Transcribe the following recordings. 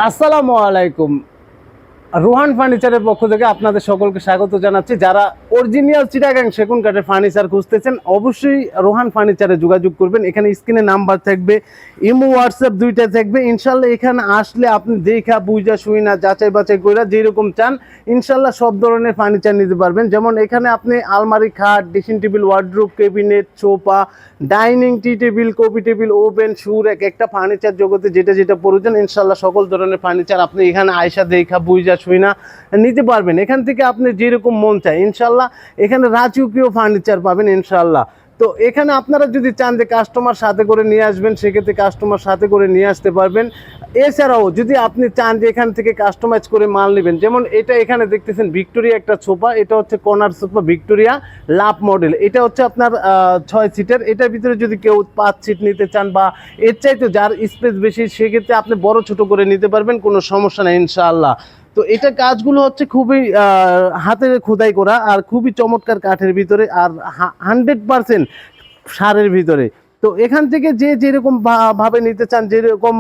আসসালামু আলাইকুম। রোহান ফার্নিচারের পক্ষ থেকে আপনাদের সকলকে স্বাগত জানাচ্ছি। যারা অরিজিনাল চিটাগাং সেগুন কাঠের ফার্নিচার খুঁজতেছেন অবশ্যই রোহান ফার্নিচারে যোগাযোগ করবেন। এখানে স্ক্রিনে নাম্বার থাকবে, ইমো হোয়াটসঅ্যাপ দুইটা থাকবে। ইনশাল্লাহ এখানে আসলে আপনি দেখা বুঝা শুই না যাচাই বাছাই করে যেরকম চান ইনশাল্লাহ সব ধরনের ফার্নিচার নিতে পারবেন। যেমন এখানে আপনি আলমারি, খাট, dressing table, wardrobe, cabinet, sofa, dining, tea table, coffee table, oven, সুর, এক একটা ফার্নিচার জগতে যেটা যেটা প্রয়োজন ইনশাল্লাহ সকল ধরনের ফার্নিচার আপনি এখানে আয়সা দেখা বুঝা শুই না নিতে পারবেন। এখান থেকে আপনি যেরকম মন চায় ইনশাল্লাহ এখানে রাজকীয় ফার্নিচার পাবেন ইনশাল্লাহ। তো এখানে আপনারা যদি চান যে কাস্টমার সাথে করে নিয়ে আসবেন সেক্ষেত্রে কাস্টমার সাথে করে নিয়ে আসতে পারবেন। এছাড়াও যদি আপনি চান যে এখান থেকে কাস্টমাইজ করে মাল নেবেন, যেমন এটা এখানে দেখতেছেন ভিক্টোরিয়া একটা সোফা, এটা হচ্ছে কর্নার সোফা ভিক্টোরিয়া লাভ মডেল। এটা হচ্ছে আপনার 6 সিটের। এটার ভিতরে যদি কেউ 5 সিট নিতে চান বা এর চাইতে যার স্পেস বেশি সেক্ষেত্রে আপনি বড় ছোট করে নিতে পারবেন, কোনো সমস্যা নেই ইনশাআল্লাহ। তো এটা কাজগুলো হচ্ছে খুবই হাতের খোদাই করা আর খুবই চমৎকার কাঠের ভিতরে আর 100% সারের ভিতরে। তো এখান থেকে যে যেরকম ভাবে নিতে চান, যেরকম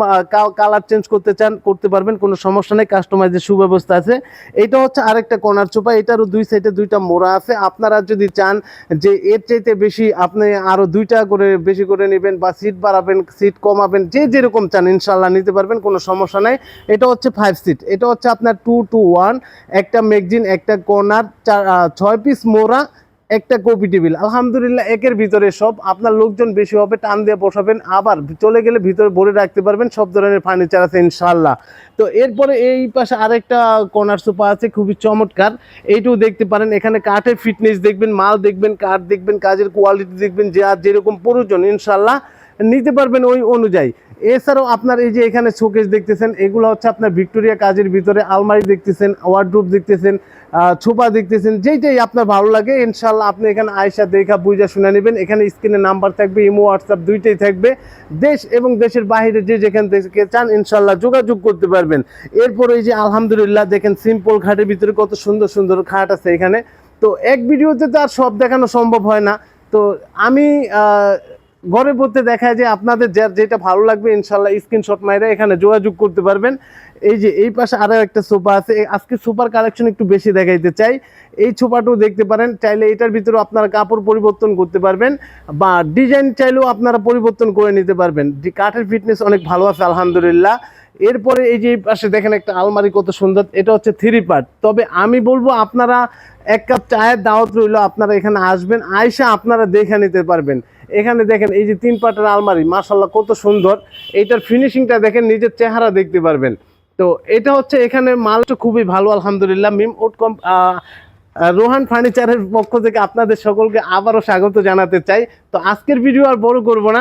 কালার চেঞ্জ করতে চান করতে পারবেন, কোনো সমস্যা নেই, কাস্টমাইজের সুব্যবস্থা আছে। এটা হচ্ছে আরেকটা কর্নার সোফা, এটারও দুই সাইডে দুইটা মোড়া আছে। আপনারা যদি চান যে এর চাইতে বেশি আপনি আরো দুইটা করে বেশি করে নেবেন বা সিট বাড়াবেন, সিট কমাবেন, যে যেরকম চান ইনশাল্লাহ নিতে পারবেন, কোনো সমস্যা নাই। এটা হচ্ছে 5 সিট, এটা হচ্ছে আপনার 2-to-1, একটা ম্যাগজিন, একটা কর্নার, 6 পিস মোড়া, একটা কপি টেবিল। আলহামদুলিল্লাহ একের ভিতরে সব। আপনার লোকজন বেশি হবে টান দিয়ে বসাবেন, আবার চলে গেলে ভিতরে ভরে রাখতে পারবেন, সব ধরনের ফার্নিচার আছে ইনশাল্লাহ। তো এরপরে এই পাশে আরেকটা কর্নার সোফা আছে খুবই চমৎকার, এইটাও দেখতে পারেন। এখানে কাঠের ফিটনেস দেখবেন, মাল দেখবেন, কাঠ দেখবেন, কাজের কোয়ালিটি দেখবেন, যে আর যেরকম প্রয়োজন ইনশাল্লাহ নিতে পারবেন ওই অনুযায়ী। এছাড়াও আপনার এই যে এখানে শোকেস দেখতেছেন, এগুলো হচ্ছে আপনার ভিক্টোরিয়া কাজের ভিতরে। আলমারি দেখতেছেন, ওয়ার্ডরোব দেখতেছেন, ছোপা দেখতেছেন, যেইটাই আপনার ভালো লাগে ইনশাল্লাহ আপনি এখানে আয়সা দেখা বুঝা শুনে নেবেন। এখানে স্ক্রিনে নাম্বার থাকবে, ইমো হোয়াটসঅ্যাপ দুইটাই থাকবে। দেশ এবং দেশের বাইরে যে যেখান থেকে চান ইনশাল্লাহ যোগাযোগ করতে পারবেন। এরপর এই যে আলহামদুলিল্লাহ দেখেন সিম্পল খাটের ভিতরে কত সুন্দর সুন্দর খাট আছে এখানে। তো এক ভিডিওতে তো আর সব দেখানো সম্ভব হয় না। তো আমি ঘরে পড়তে দেখায় যে আপনাদের যার যেটা ভালো লাগবে ইনশাল্লাহ স্ক্রিনশট মাইরা এখানে যোগাযোগ করতে পারবেন। এই যে এই পাশে আরও একটা সোফা আছে, আজকে সোফার কালেকশন একটু বেশি দেখাইতে চাই। এই সোফাটাও দেখতে পারেন, চাইলে এটার ভিতরেও আপনারা কাপড় পরিবর্তন করতে পারবেন বা ডিজাইন চাইলেও আপনারা পরিবর্তন করে নিতে পারবেন। কাঠের ফিটনেস অনেক ভালো আছে আলহামদুলিল্লাহ। এরপরে এই যে এই পাশে দেখেন একটা আলমারি কত সুন্দর, এটা হচ্ছে 3 পার্ট। তবে আমি বলবো আপনারা এক কাপ চায়ের দাওয়াত রইল, আপনারা এখানে আসবেন, আয়সা আপনারা দেখে নিতে পারবেন। এখানে দেখেন এই যে 3 পার্টের আলমারি মাশাআল্লাহ কত সুন্দর, এইটার ফিনিশিংটা দেখেন, নিজের চেহারা দেখতে পারবেন। তো এটা হচ্ছে এখানে মালটা খুবই ভালো আলহামদুলিল্লাহ। রোহান ফার্নিচারের পক্ষ থেকে আপনাদের সকলকে আবারও স্বাগত জানাতে চাই। তো আজকের ভিডিও আর বড় করব না।